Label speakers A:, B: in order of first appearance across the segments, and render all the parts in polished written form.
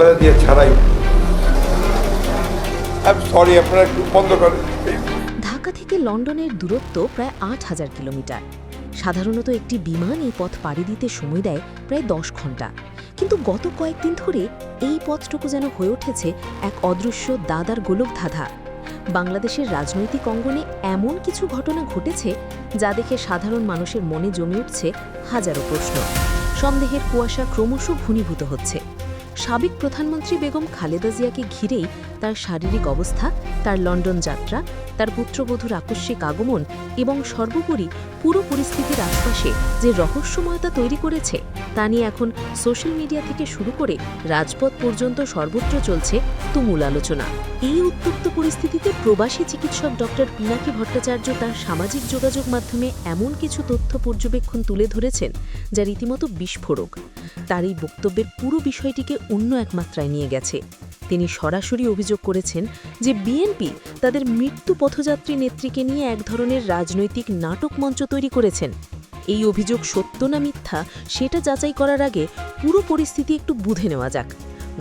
A: খালেদা জিয়া ছাড়াই। সরি, আপনারা একটু বন্ধ করেন।
B: ঢাকা থেকে লন্ডনের দূরত্ব প্রায় ৮,০০০ কিলোমিটার। সাধারণত একটি বিমান এই পথ পাড়ি দিতে সময় দেয় প্রায় ১০ ঘন্টা, কিন্তু গত কয়েকদিন ধরে এই পথটুকু যেন হয়ে উঠেছে এক অদৃশ্য দাদার গোলক ধাঁধা। বাংলাদেশের রাজনৈতিক অঙ্গনে এমন কিছু ঘটনা ঘটেছে যা দেখে সাধারণ মানুষের মনে জমে উঠছে হাজারো প্রশ্ন। সন্দেহের কুয়াশা ক্রমশ ঘনীভূত হচ্ছে। সাবেক প্রধানমন্ত্রী বেগম খালেদা জিয়াকে ঘিরেই তার শারীরিক অবস্থা, তার লন্ডন যাত্রা, তার পুত্রবধূর আকস্মিক আগমন এবং সর্বোপরি পুরো পরিস্থিতির আশপাশে যে রহস্যময়তা তৈরি করেছে তা নিয়ে এখন সোশ্যাল মিডিয়া থেকে শুরু করে রাজপথ পর্যন্ত সর্বত্র চলছে তুমুল আলোচনা। এই উত্তপ্ত পরিস্থিতিতে প্রবাসী চিকিৎসক ডক্টর পিনাকি ভট্টাচার্য তার সামাজিক যোগাযোগ মাধ্যমে এমন কিছু তথ্য পর্যবেক্ষণ তুলে ধরেছেন যা রীতিমতো বিস্ফোরক। তার এই বক্তব্যের পুরো বিষয়টিকে অন্য এক মাত্রায় নিয়ে গেছে। তিনি সরাসরি অভিযোগ করেছেন যে বিএনপি তাদের মৃত্যু পথযাত্রী নেত্রীকে নিয়ে এক ধরনের রাজনৈতিক নাটক মঞ্চ তৈরি করেছেন। এই অভিযোগ সত্য না মিথ্যা সেটা যাচাই করার আগে পুরো পরিস্থিতি একটু বুঝে নেওয়া যাক।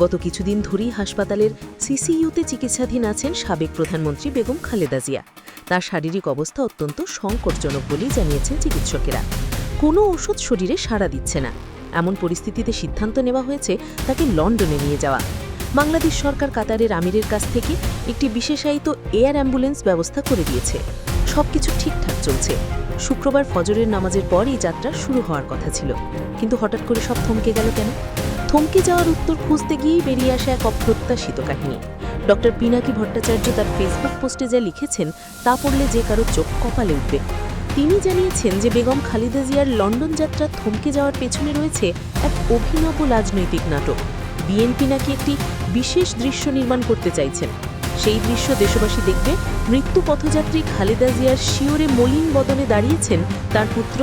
B: গত কিছুদিন ধরেই হাসপাতালের সিসিইউতে চিকিৎসাধীন আছেন সাবেক প্রধানমন্ত্রী বেগম খালেদা জিয়া। তার শারীরিক অবস্থা অত্যন্ত সংকটজনক বলেই জানিয়েছেন চিকিৎসকেরা। কোনো ওষুধ শরীরে সাড়া দিচ্ছে না। এমন পরিস্থিতিতে সিদ্ধান্ত নেওয়া হয়েছে তাকে লন্ডনে নিয়ে যাওয়া। বাংলাদেশ সরকার কাতারের আমিরের কাছ থেকে একটি বিশেষায়িত এয়ার অ্যাম্বুলেন্স ব্যবস্থা করে দিয়েছে। সবকিছু ঠিকঠাক চলছে। শুক্রবার ফজরের নামাজের পর এই যাত্রা শুরু হওয়ার কথা ছিল, কিন্তু হঠাৎ করে সব থমকে গেল কেন? থমকে যাওয়ার উত্তর খুঁজতে গিয়েই বেরিয়ে আসে এক অপ্রত্যাশিত কাহিনী। ডক্টর পিনাকি ভট্টাচার্য তার ফেসবুক পোস্টে যা লিখেছেন তা পড়লে যে কারো চোখ কপালে উঠবে। তিনি জানিয়েছেন যে বেগম খালেদা জিয়ার লন্ডন যাত্রা থমকে যাওয়ার পেছনে রয়েছে এক অভিনব রাজনৈতিক নাটক। বিএনপি নাকি একটি বিশেষ দৃশ্য নির্মাণ করতে চাইছেন। সেই দৃশ্য দেশবাসী দেখবে মৃত্যু পথযাত্রী খালেদা জিয়ার শিওরে মলিন বদনে দাঁড়িয়েছেন তার পুত্র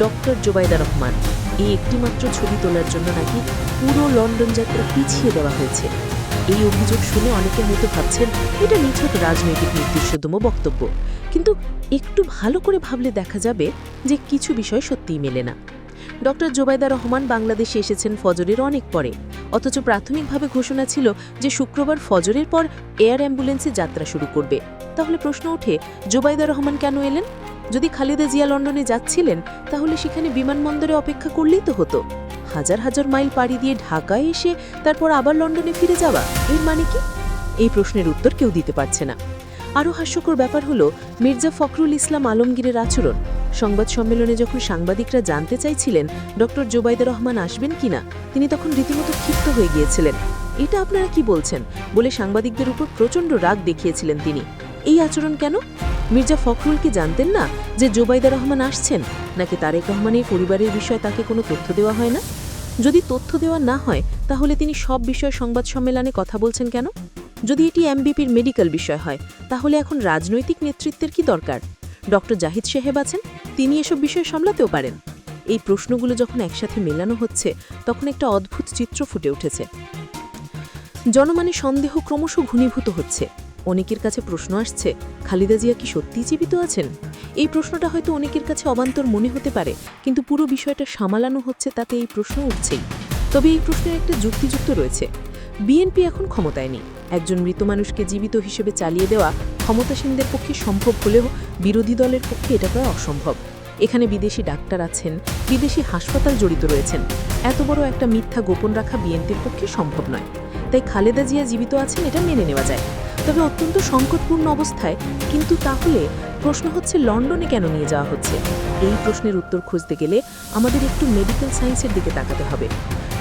B: ডক্টর জোবাইদা রহমান। এই একটিমাত্র ছবি তোলার জন্য নাকি পুরো লন্ডন যাত্রা পিছিয়ে দেওয়া হয়েছে। এই অভিযোগ শুনে অনেকে হয়তো ভাবছেন এটা নিছক রাজনৈতিক নির্দিষ্টতম বক্তব্য, কিন্তু একটু ভালো করে ভাবলে দেখা যাবে যে কিছু বিষয় সত্যিই মেলে না। ডক্টর জোবাইদা রহমান বাংলাদেশে এসেছেন ফজরের অনেক পরে, অথচ প্রাথমিকভাবে ঘোষণা ছিল যে শুক্রবার ফজরের পর এয়ার অ্যাম্বুলেন্সে যাত্রা শুরু করবে। তাহলে প্রশ্ন ওঠে, জোবাইদা রহমান কেন এলেন? যদি খালেদা জিয়া লন্ডনে যাচ্ছিলেন তাহলে সেখানে বিমানবন্দরে অপেক্ষা করলেই তো হতো। হাজার হাজার মাইল পাড়ি দিয়ে ঢাকায় এসে তারপর আবার লন্ডনে ফিরে যাওয়া, এর মানে কি? এই প্রশ্নের উত্তর কেউ দিতে পারছে না। আরও হাস্যকর ব্যাপার হলো মির্জা ফখরুল ইসলাম আলমগীরের আচরণ। সংবাদ সম্মেলনে যখন সাংবাদিকরা জানতে চাইছিলেন ডক্টর জোবাইদা রহমান আসবেন কিনা, তিনি তখন রীতিমতো ক্ষিপ্ত হয়ে গিয়েছিলেন। এটা আপনারা কি বলছেন বলে সাংবাদিকদের উপর প্রচণ্ড রাগ দেখিয়েছিলেন তিনি। এই আচরণ কেন? মির্জা ফখরুল কি জানতেন না যে জোবাইদা রহমান আসছেন, নাকি তারেক রহমানের পরিবারের বিষয়ে তাকে কোনো তথ্য দেওয়া হয় না? যদি তথ্য দেওয়া না হয় তাহলে তিনি সব বিষয়ে সংবাদ সম্মেলনে কথা বলছেন কেন? যদি এটি এমবিপির মেডিকেল বিষয় হয় তাহলে এখন রাজনৈতিক নেতৃত্বের কি দরকার? ডক্টর জাহিদ সাহেব আছেন, তিনি এসব বিষয় সামলাতেও পারেন। এই প্রশ্নগুলো যখন একসাথে মেলানো হচ্ছে তখন একটা অদ্ভুত চিত্র ফুটে উঠেছে। জনমানের সন্দেহ ক্রমশ ঘনীভূত হচ্ছে। অনেকের কাছে প্রশ্ন আসছে, খালেদা জিয়া কি সত্যিই জীবিত আছেন? এই প্রশ্নটা হয়তো অনেকের কাছে অবান্তর মনে হতে পারে, কিন্তু পুরো বিষয়টা সামলানো হচ্ছে তাতে এই প্রশ্ন উঠছেই। তবে এই প্রশ্নের একটা যুক্তিযুক্ত রয়েছে। বিএনপি এখন ক্ষমতায় নেই। একজন মৃত মানুষকে জীবিত হিসেবে চালিয়ে দেওয়া ক্ষমতাসীনদের পক্ষে সম্ভব হলেও বিরোধী দলের পক্ষে এটা প্রায় অসম্ভব। এখানে বিদেশি ডাক্তার আছেন, বিদেশি হাসপাতাল জড়িত রয়েছেন। এত বড় একটা মিথ্যা গোপন রাখা বিএনপির পক্ষে সম্ভব নয়। তাই খালেদা জিয়া জীবিত আছেন এটা মেনে নেওয়া যায়, তবে অত্যন্ত সংকটপূর্ণ অবস্থায়। কিন্তু তাহলে প্রশ্ন হচ্ছে, লন্ডনে কেন নিয়ে যাওয়া হচ্ছে? এই প্রশ্নের উত্তর খুঁজতে গেলে আমাদের একটু মেডিকেল সায়েন্সের দিকে তাকাতে হবে।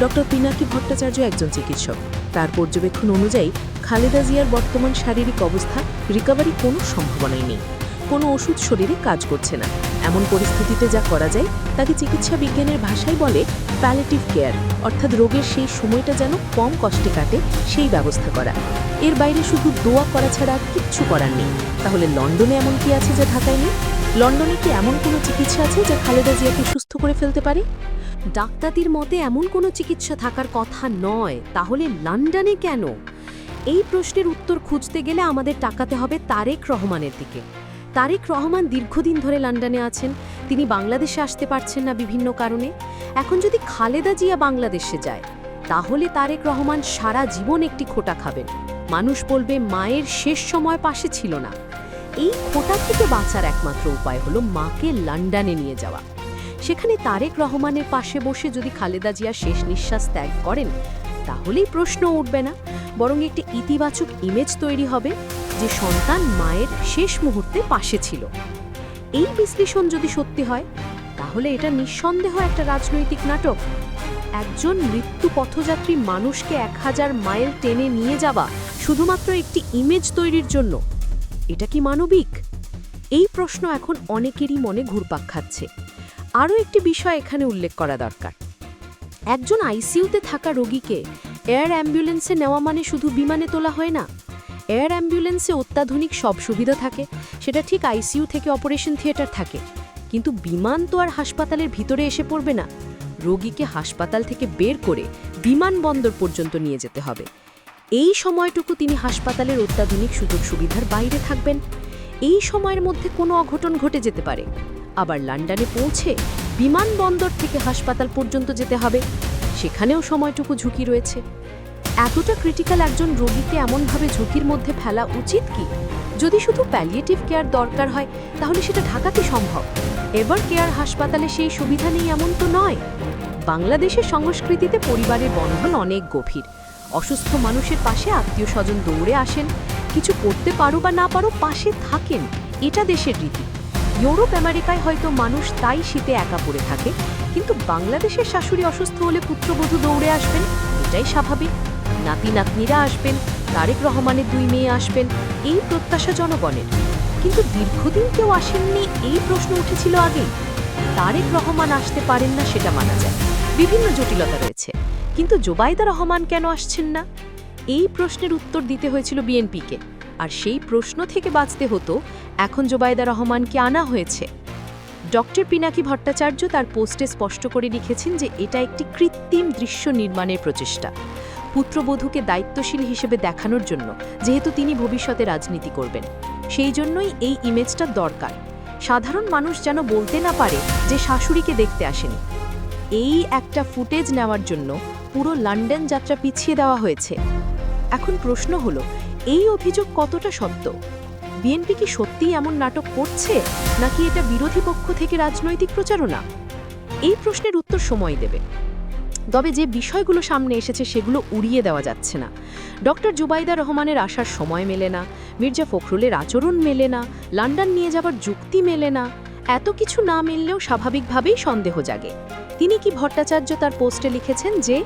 B: ডক্টর পিনাকি ভট্টাচার্য একজন চিকিৎসক। তার পর্যবেক্ষণ অনুযায়ী খালেদা জিয়ার বর্তমান শারীরিক অবস্থা রিকভারি কোনো সম্ভাবনাই নেই। কোনো ওষুধ শরীরে কাজ করছে না। এমন পরিস্থিতিতে যা করা যায় তাকে চিকিৎসা বিজ্ঞানের ভাষায় বলে প্যালিয়েটিভ কেয়ার, অর্থাৎ রোগের সেই সময়টা যেন কম কষ্টে কাটে সেই ব্যবস্থা করা। এর বাইরে শুধু দোয়া করা ছাড়া আর কিচ্ছু করার নেই। তাহলে লন্ডনে এমন কি আছে যা ঢাকায় নেই? লন্ডনে কি এমন কোনো চিকিৎসা আছে যা খালেদা জিয়াকে সুস্থ করে ফেলতে পারে?
C: ডাক্তারদের মতে এমন কোনো চিকিৎসা থাকার কথা নয়। তাহলে লন্ডনে কেন? এই প্রশ্নের উত্তর খুঁজতে গেলে আমাদের তাকাতে হবে তারেক রহমানের দিকে। তারেক রহমান দীর্ঘদিন ধরে লন্ডনে আছেন। তিনি বাংলাদেশে আসতে পারছেন না বিভিন্ন কারণে। এখন যদি খালেদা জিয়া বাংলাদেশে যায়, তাহলে তারেক রহমান সারা জীবন একটি খোঁটা খাবেন। মানুষ বলবে মায়ের শেষ সময় পাশে ছিল না। এই খোঁটা থেকে বাঁচার একমাত্র উপায় হলো মাকে লন্ডনে নিয়ে যাওয়া। সেখানে তারেক রহমানের পাশে বসে যদি খালেদা জিয়া শেষ নিঃশ্বাস ত্যাগ করেন, তাহলেই প্রশ্ন উঠবে না, বরং একটি ইতিবাচক ইমেজ তৈরি হবে যে সন্তান মায়ের শেষ মুহূর্তে পাশে ছিল। এই বিশ্লেষণ যদি সত্যি হয়, তাহলে এটা নিঃসন্দেহ একটা রাজনৈতিক নাটক। একজন মৃত্যু পথযাত্রী মানুষকে 1000 মাইল টেনে নিয়ে যাওয়া শুধুমাত্র একটি ইমেজ তৈরির জন্য, এটা কি মানবিক? এই প্রশ্ন এখন অনেকেরই মনে ঘুরপাক খাচ্ছে। আরও একটি বিষয় এখানে উল্লেখ করা দরকার। একজন আইসিইউতে থাকা রোগীকে এয়ার অ্যাম্বুলেন্সে নেওয়া মানে শুধু বিমানে তোলা হয় না। এয়ার অ্যাম্বুলেন্সে অত্যাধুনিক সব সুবিধা থাকে, সেটা ঠিক আইসিইউ থেকে অপারেশন থিয়েটার থাকে। কিন্তু বিমান তো আর হাসপাতালের ভিতরে এসে পড়বে না। রোগীকে হাসপাতাল থেকে বের করে বিমানবন্দর পর্যন্ত নিয়ে যেতে হবে। এই সময়টুকু তিনি হাসপাতালের অত্যাধুনিক সুযোগ সুবিধার বাইরে থাকবেন। এই সময়ের মধ্যে কোনো অঘটন ঘটে যেতে পারে। আবার লন্ডনে পৌঁছে বিমানবন্দর থেকে হাসপাতাল পর্যন্ত যেতে হবে, সেখানেও সময়টুকু ঝুঁকি রয়েছে। এতটা ক্রিটিক্যাল একজন রোগীকে এমনভাবে ঝুঁকির মধ্যে ফেলা উচিত কি? যদি শুধু প্যালিয়েটিভ কেয়ার দরকার হয়, তাহলে সেটা ঢাকাতে সম্ভব। এভার কেয়ার হাসপাতালে সেই সুবিধা নেই এমন তো নয়। বাংলাদেশের সংস্কৃতিতে পরিবারের বন্ধন অনেক গভীর। অসুস্থ মানুষের পাশে আত্মীয় স্বজন দৌড়ে আসেন, কিছু করতে পারো বা না পারো পাশে থাকেন, এটা দেশের রীতি। ইউরোপ আমেরিকায় হয়তো মানুষ তাই শীতে একা পড়ে থাকে, কিন্তু বাংলাদেশের শাশুড়ি অসুস্থ হলে পুত্রবধূ দৌড়ে আসবেন, এটাই স্বাভাবিক। নাতি নাতনিরা আসবেন, তারেক রহমানের 2 মেয়ে আসবেন, এই প্রত্যাশা জনগণের। কিন্তু দীর্ঘদিন কেউ আসেননি, এই প্রশ্ন উঠেছিল আগেই। তারেক রহমান আসতে পারেন না সেটা মানা যায়, বিভিন্ন জটিলতা রয়েছে, কিন্তু জোবাইদা রহমান কেন আসছেন না? এই প্রশ্নের উত্তর দিতে হয়েছিল বিএনপিকে, আর সেই প্রশ্ন থেকে বাঁচতে হতো এখন জোবাইদা রহমানকে আনা হয়েছে। ডক্টর পিনাকি ভট্টাচার্য তার পোস্টে স্পষ্ট করে লিখেছেন যে এটা একটি কৃত্রিম দৃশ্য নির্মাণের প্রচেষ্টা, পুত্রবধূকে দায়িত্বশীল হিসেবে দেখানোর জন্য, যেহেতু তিনি ভবিষ্যতে রাজনীতি করবেন। সেই জন্যই এই ইমেজটা দরকার। সাধারণ মানুষ যেন বলতে না পারে যে শাশুড়িকে দেখতে আসেনি। এই একটা ফুটেজ নেওয়ার জন্য পুরো লন্ডন যাত্রা পিছিয়ে দেওয়া হয়েছে। এখন প্রশ্ন হলো, এই অভিযোগ কতটা সত্য? বিএনপি কি সত্যিই এমন নাটক করছে, নাকি এটা বিরোধী পক্ষ থেকে রাজনৈতিক প্রচারণা? এই প্রশ্নের উত্তর সময় দেবে। তবে যে বিষয়গুলো সামনে এসেছে সেগুলো উড়িয়ে দেওয়া যাচ্ছে না। ডক্টর জুবাইদা রহমানের আসার সময় মেলে না, মির্জা ফখরুলের আচরণ মেলে না, লন্ডন নিয়ে যাবার যুক্তি মেলে না। এত কিছু না মিললেও স্বাভাবিকভাবেই সন্দেহ জাগে। তিনি কি ভট্টাচার্য তার পোস্টে লিখেছেন যে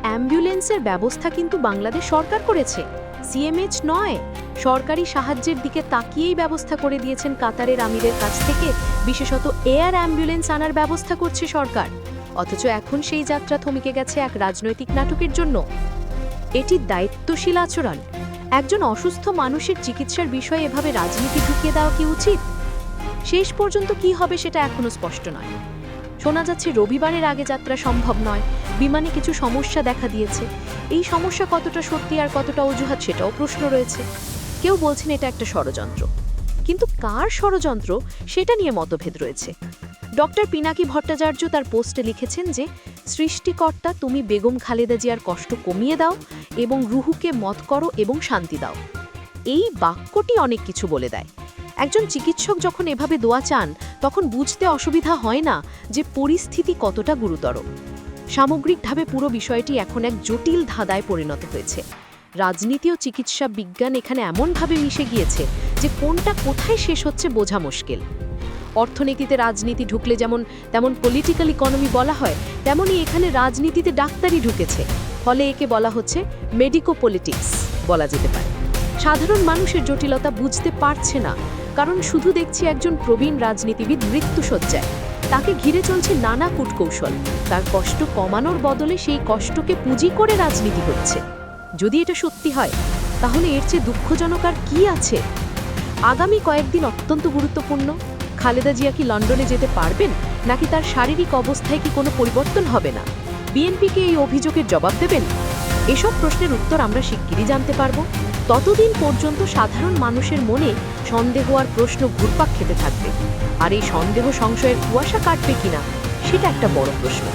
C: অ্যাম্বুলেন্সের ব্যবস্থা কিন্তু বাংলাদেশ সরকার করেছে, সিএমএইচ নয়। সরকারি সাহায্যের দিকে তাকিয়েই ব্যবস্থা করে দিয়েছেন কাতারের আমিরের কাছ থেকে, বিশেষত এয়ার অ্যাম্বুলেন্স আনার ব্যবস্থা করছে সরকার। অথচ এখন সেই যাত্রা থমকে গেছে এক রাজনৈতিক নাটকের জন্য। এটি দায়িত্বশীল আচরণ? একজন অসুস্থ মানুষের চিকিৎসার বিষয়ে এভাবে রাজনীতি ঢুকিয়ে দেওয়া কি উচিত? শেষ পর্যন্ত কি হবে সেটা এখনো স্পষ্ট নয়। শোনা যাচ্ছে রবিবারের আগে যাত্রা সম্ভব নয়, বিমানে কিছু সমস্যা দেখা দিয়েছে। এই সমস্যা কতটা সত্যি আর কতটা অজুহাত সেটাও প্রশ্ন রয়েছে। কেউ বলছেন এটা একটা ষড়যন্ত্র, কিন্তু কার ষড়যন্ত্র সেটা নিয়ে মতভেদ রয়েছে। ডক্টর পিনাকি ভট্টাচার্য তার পোস্টে লিখেছেন যে সৃষ্টিকর্তা, তুমি বেগম খালেদা জিয়ার কষ্ট কমিয়ে দাও এবং রুহুকে মত করো এবং শান্তি দাও। এই বাক্যটি অনেক কিছু বলে দেয়। একজন চিকিৎসক যখন এভাবে দোয়া চান, তখন বুঝতে অসুবিধা হয় না যে পরিস্থিতি কতটা গুরুতর। সামগ্রিকভাবে পুরো বিষয়টি এখন এক জটিল ধাঁধায় পরিণত হয়েছে। রাজনীতি ও চিকিৎসা বিজ্ঞান এখানে এমনভাবে মিশে গিয়েছে যে কোনটা কোথায় শেষ হচ্ছে বোঝা মুশকিল। অর্থনীতিতে রাজনীতি ঢুকলে যেমন তেমন পলিটিক্যাল ইকোনমি বলা হয়, তেমনি এখানে রাজনীতিতে ডাক্তারি ঢুকেছে, ফলে একে বলা হচ্ছে মেডিকো পলিটিক্স বলা যেতে পারে। সাধারণ মানুষের জটিলতা বুঝতে পারছে না, কারণ শুধু দেখছি একজন প্রবীণ রাজনীতিবিদ মৃত্যুশয্যায়, তাকে ঘিরে চলছে নানা কূটকৌশল। তার কষ্ট কমানোর বদলে সেই কষ্টকে পুঁজি করে রাজনীতি হচ্ছে। যদি এটা সত্যি হয়, তাহলে এর চেয়ে দুঃখজনক আর কি আছে? আগামী কয়েকদিন অত্যন্ত গুরুত্বপূর্ণ। খালেদা জিয়া কি লন্ডনে যেতে পারবেন, নাকি তার শারীরিক অবস্থায় কি কোনো পরিবর্তন হবে না? বিএনপিকে এই অভিযোগের জবাব দেবেন? এসব প্রশ্নের উত্তর আমরা শিগগিরই জানতে পারব। ততদিন পর্যন্ত সাধারণ মানুষের মনে সন্দেহ আর প্রশ্ন ঘুরপাক খেতে থাকবে, আর এই সন্দেহ সংশয়ের কুয়াশা কাটবে কিনা সেটা একটা বড় প্রশ্ন।